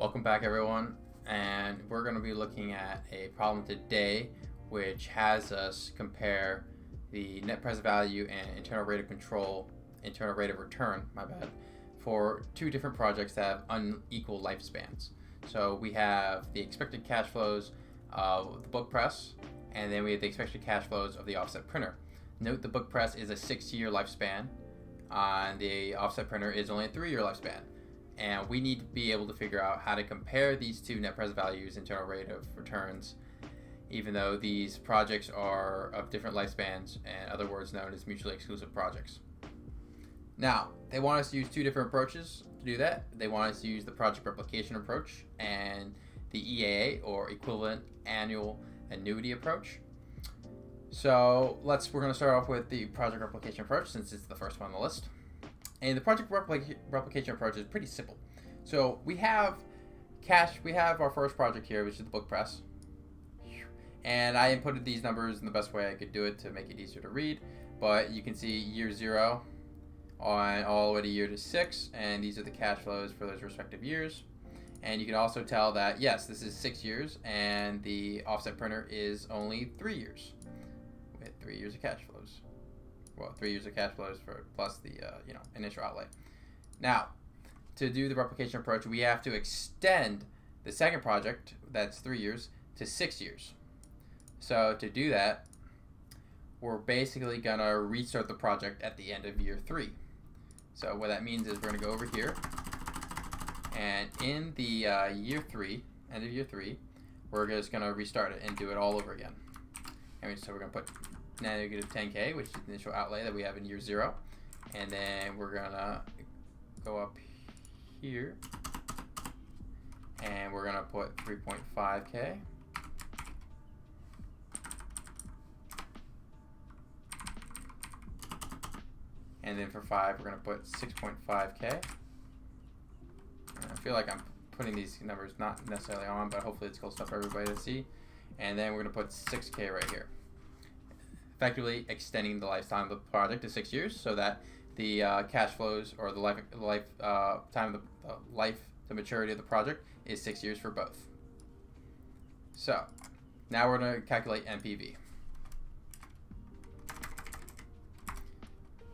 Welcome back, everyone, and we're going to be looking at a problem today which has us compare the net present value and internal rate of return, for two different projects that have unequal lifespans. So we have the expected cash flows of the book press, and then we have the expected cash flows of the offset printer. Note the book press is a 6-year lifespan, and the offset printer is only a 3-year lifespan. And we need to be able to figure out how to compare these two net present values, internal rate of returns, even though these projects are of different lifespans, and other words known as mutually exclusive projects. Now, they want us to use two different approaches to do that. They want us to use the Project Replication Approach and the EAA, or Equivalent Annual Annuity Approach. So we're going to start off with the Project Replication Approach, since it's the first one on the list. And the Project Replication Approach is pretty simple. So we have our first project here, which is the book press. And I inputted these numbers in the best way I could do it to make it easier to read. But you can see year 0 on all the way to year 6, and these are the cash flows for those respective years. And you can also tell that, yes, this is 6 years, and the offset printer is only 3 years. We had 3 years of cash flows. Well, 3 years of cash flows plus the initial outlay. Now, to do the replication approach, we have to extend the second project, that's 3 years, to 6 years. So to do that, we're basically gonna restart the project at the end of year 3. So what that means is we're gonna go over here, and in the end of year 3, we're just gonna restart it and do it all over again. And so we're gonna put negative 10K, which is the initial outlay that we have in year 0, and then we're gonna go up here and we're gonna put 3.5K, and then for 5 we're gonna put 6.5K. I feel like I'm putting these numbers not necessarily on, but hopefully it's cool stuff for everybody to see. And then we're gonna put 6K right here, effectively extending the lifetime of the project to 6 years, so that the cash flows, or the time of the life to maturity of the project, is 6 years for both. So now we're going to calculate NPV.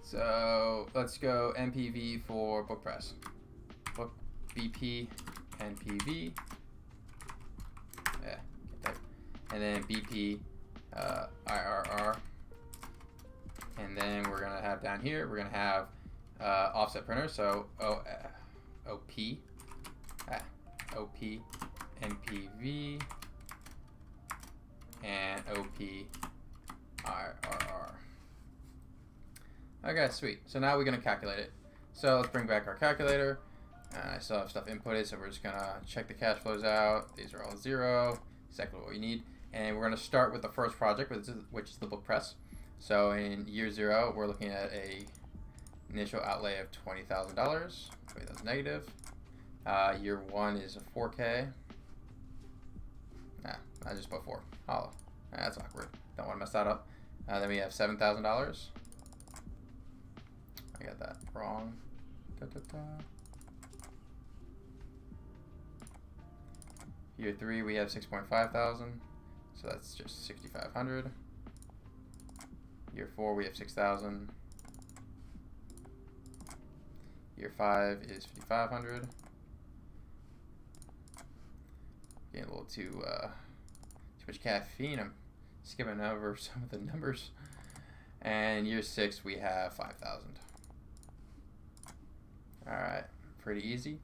So let's go NPV for book press. Book BP NPV. Yeah, get that. And then BP IRR. And then we're going to have down here, we're going to have offset printer, so OP NPV and OP IRR. Okay, sweet. So now we're going to calculate it. So let's bring back our calculator. I still have stuff inputted, so we're just going to check the cash flows out. These are all 0, exactly what we need. And we're going to start with the first project, which is the book press. So in year 0, we're looking at a initial outlay of $20,000. Wait, that's negative. Year 1 is a 4K. I just put 4. Hollow. That's awkward. Don't want to mess that up. Then we have $7,000. I got that wrong. Year 3, we have 6.5 thousand. So that's just 6,500. Year 4, we have 6,000. Year 5 is 5,500. Getting a little too much caffeine. I'm skipping over some of the numbers. And year 6, we have 5,000. All right, pretty easy.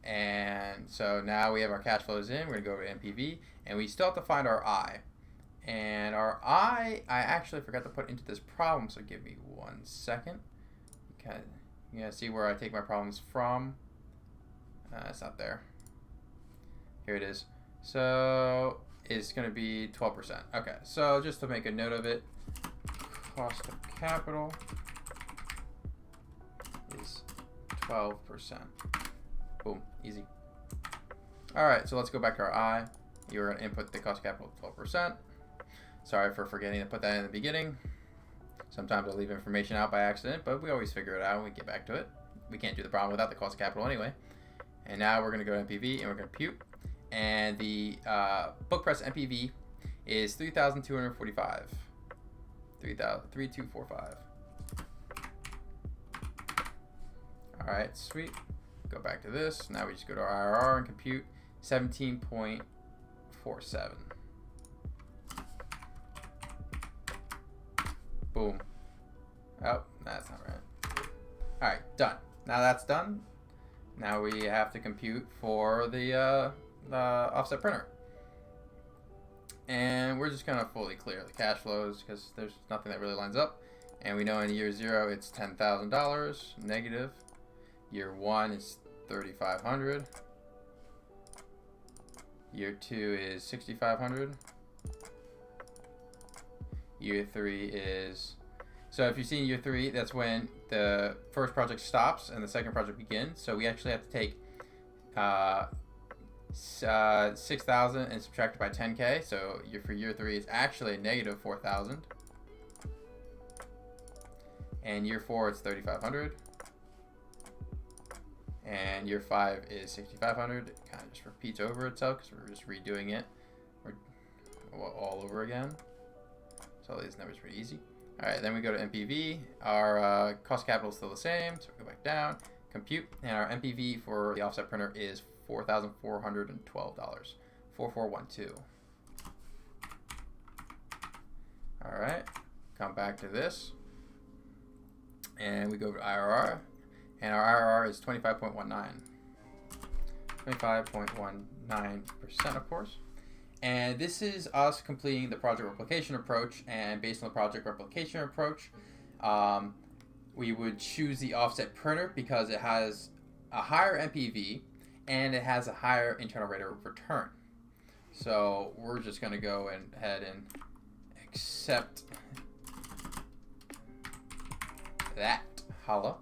And so now we have our cash flows in. We're gonna go over to NPV, and we still have to find our I. And our I actually forgot to put into this problem, so give me 1 second. Okay, you gotta see where I take my problems from. It's not there. Here it is. So it's gonna be 12%. Okay, so just to make a note of it, cost of capital is 12%. Boom, easy. All right, so let's go back to our I. You're gonna input the cost of capital of 12%. Sorry for forgetting to put that in the beginning. Sometimes I'll leave information out by accident, but we always figure it out when we get back to it. We can't do the problem without the cost of capital anyway. And now we're going to go to NPV and we're going to compute. And the book price NPV is 3,245. 3,245. All right, sweet. Go back to this. Now we just go to our IRR and compute 17.47. Boom. Oh, that's not right. All right, done. Now that's done. Now we have to compute for the offset printer. And we're just gonna fully clear the cash flows because there's nothing that really lines up. And we know in year 0 it's $10,000 negative. Year 1 is $3,500. Year 2 is $6,500. Year 3 is, so if you see in year 3, that's when the first project stops and the second project begins. So we actually have to take 6,000 and subtract it by 10K. So for year 3 it's actually a negative 4,000. And year 4 it's 3,500. And year 5 is 6,500. It kind of just repeats over itself because we're just redoing it all over again. So all these numbers are pretty easy. All right, then we go to NPV. Our cost of capital is still the same, so we go back down, compute, and our NPV for the offset printer is $4,412, 4412. All right, come back to this, and we go to IRR, and our IRR is 25.19. 25.19%, of course. And this is us completing the project replication approach, and based on the project replication approach, we would choose the offset printer because it has a higher NPV and it has a higher internal rate of return. So we're just going to go ahead and accept that. Holla.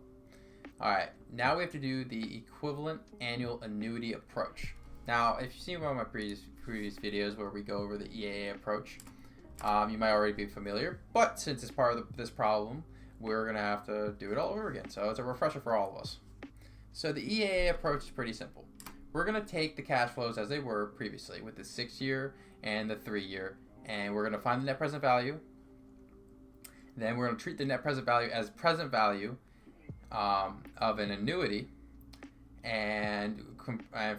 Alright, now we have to do the equivalent annual annuity approach. Now, if you've seen one of my previous videos where we go over the EAA approach, you might already be familiar, but since it's part of this problem, we're going to have to do it all over again. So it's a refresher for all of us. So the EAA approach is pretty simple. We're going to take the cash flows as they were previously with the 6-year and the 3-year, and we're going to find the net present value. Then we're going to treat the net present value as present value of an annuity, and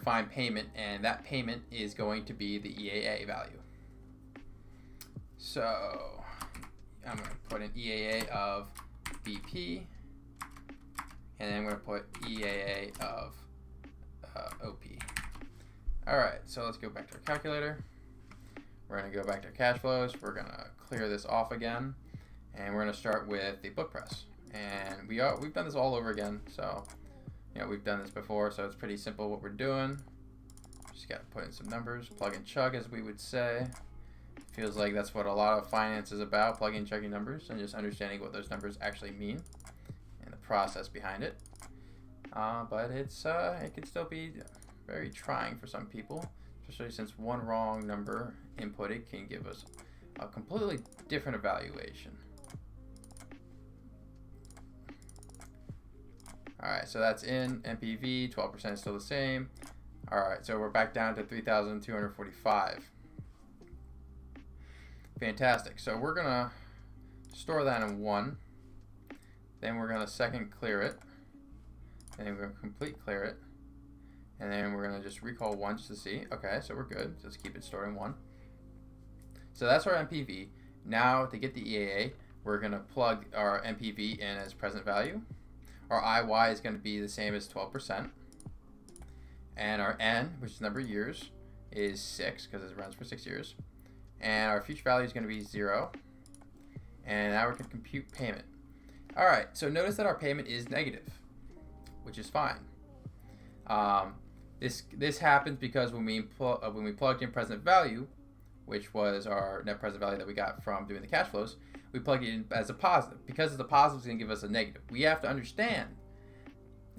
find payment, and that payment is going to be the EAA value. So I'm going to put an EAA of BP, and then I'm going to put EAA of OP. Alright, so let's go back to our calculator. We're going to go back to our cash flows. We're going to clear this off again, and we're going to start with the book price. And we've done this all over again, so we've done this before, so it's pretty simple what we're doing. Just got to put in some numbers, plug and chug, as we would say. Feels like that's what a lot of finance is about, plugging and chugging numbers and just understanding what those numbers actually mean and the process behind it. But it can still be very trying for some people, especially since one wrong number inputted can give us a completely different evaluation. Alright, so that's in NPV, 12% is still the same. Alright, so we're back down to 3,245. Fantastic. So we're going to store that in 1. Then we're going to second clear it. And then we're going to complete clear it. And then we're going to just recall 1 just to see. Okay, so we're good. Just keep it stored in 1. So that's our NPV. Now to get the EAA, we're going to plug our NPV in as present value. Our IY is going to be the same as 12%. And our N, which is the number of years, is 6 because it runs for 6 years. And our future value is going to be 0. And now we're going to compute payment. Alright, so notice that our payment is negative, which is fine. This happens because when we plugged in present value, which was our net present value that we got from doing the cash flows, we plug it in as a positive. Because it's a positive, it's going to give us a negative. We have to understand,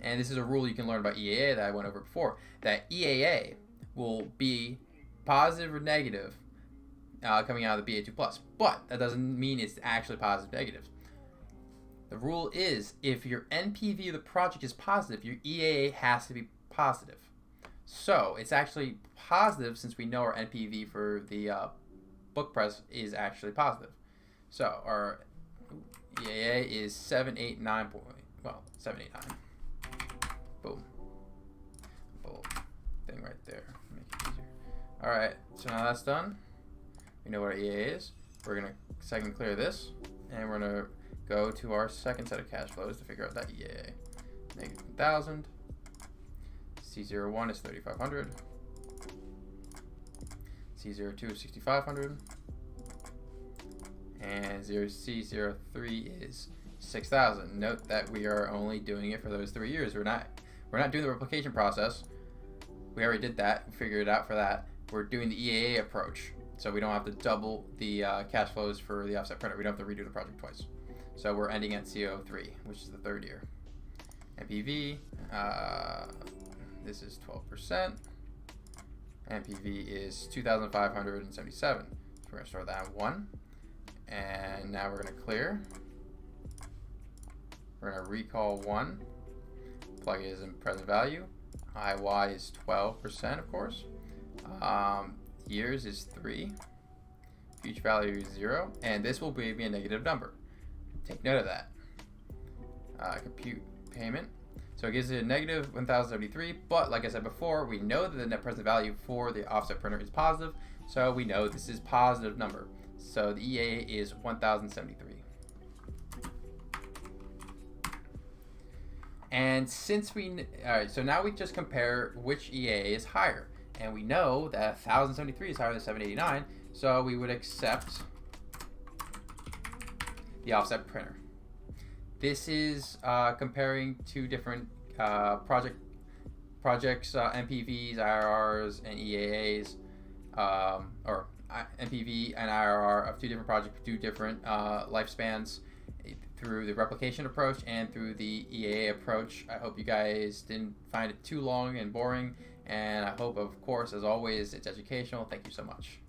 and this is a rule you can learn about EAA that I went over before, that EAA will be positive or negative coming out of the BA2+. But that doesn't mean it's actually positive or negative. The rule is if your NPV of the project is positive, your EAA has to be positive. So it's actually positive since we know our NPV for the book price is actually positive. So our EAA is 789. Well, 789. Boom. Boom. Thing right there. Make it easier. All right. So now that's done. We know what our EAA is. We're gonna second clear this, and we're gonna go to our second set of cash flows to figure out that EAA. Negative 1,000. C01 is 3,500. C02 is 6,500. And C03 is 6,000. Note that we are only doing it for those 3 years. We're not doing the replication process. We already did that. We figured it out for that. We're doing the EAA approach, so we don't have to double the cash flows for the offset printer. We don't have to redo the project twice. So we're ending at CO3, which is the 3rd year. NPV, this is 12%. NPV is 2,577. So we're gonna store that at 1. And now we're gonna clear. We're gonna recall 1. Plug it as in present value. IY is 12%, of course. Years is 3. Future value is 0. And this will be a negative number. Take note of that. Compute payment. So it gives it a negative 1,073, but like I said before, we know that the net present value for the offset printer is positive, so we know this is positive number. So the EAA is 1,073. And since alright, so now we just compare which EAA is higher. And we know that 1,073 is higher than 789, so we would accept the offset printer. This is comparing 2 different projects, NPVs, IRRs, and EAAs, or NPV and IRR of 2 different projects, 2 different lifespans through the replication approach and through the EAA approach. I hope you guys didn't find it too long and boring, and I hope, of course, as always, it's educational. Thank you so much.